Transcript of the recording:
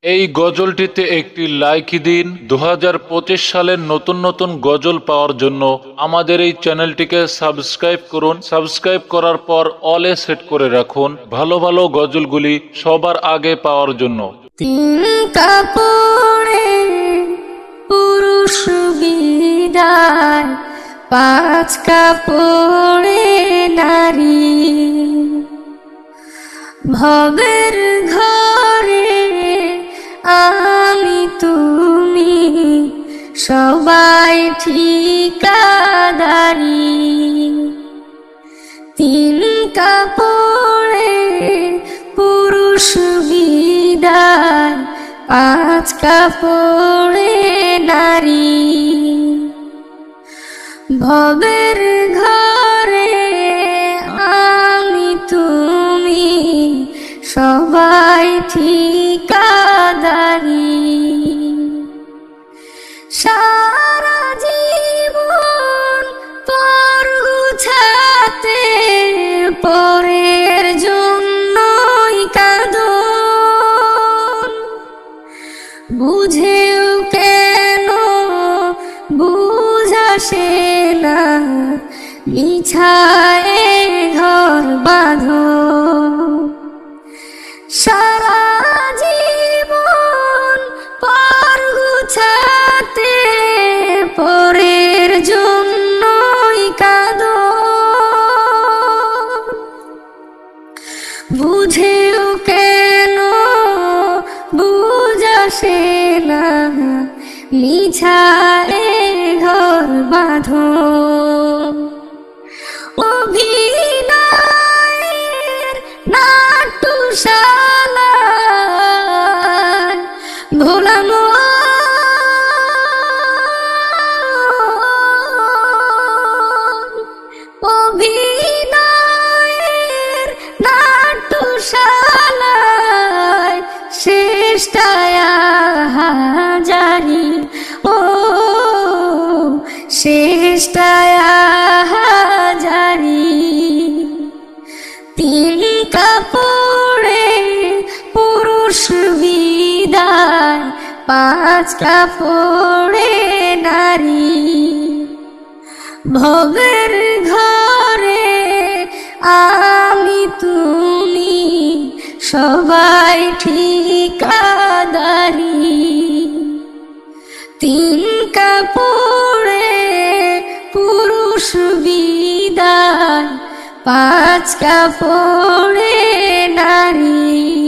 এই গজলটিতে একটি লাইক দিন। 2025 সালের নতুন নতুন গজল পাওয়ার জন্য আমাদের এই চ্যানেলটিকে সাবস্ক্রাইব করুন। সাবস্ক্রাইব করার পর অলে সেট করে রাখুন ভালো ভালো গজলগুলি সবার আগে পাওয়ার জন্য। তিন কাপড়ে পুরুষ বিদায়, পাঁচ কাপড়ে নারী। ভবের ঘরে আমি তুমি সবাই ঠিকাদারি। তিন কাপড়ে পুরুষ বিদায়, পাঁচ কাপড়ে নারী। ভবের ঘরে আমি তুমি সবাই ঠিকাদারি। সারা জীবন পর গুছাতে পরের জন্যই কাঁদন। বুঝেও কেন বুঝাসে না, বিছায়ে ঘর বাঁধো। সারা জীবন পর গুছাতে পরের জন্যই কাঁদো। বুঝেও কেন বুঝাসে না, মিছায়ে ঘর বাঁধো। অভিনয়ের নাট্যশালায় ভোলাম অভিনয়ের নাট্যশালায় শেষটায় হাজারি। ও শেষটায় হাজারি। তিন কাপড়ে পুরুষ বিদায়, পাঁচ কাপড়ে নারী। ভবের ঘরে আমি তুমি সবাই ঠিকাদারি। তিন কাপড়ে পুরুষ বিদায়, পাঁচ কাপড়ে নারী।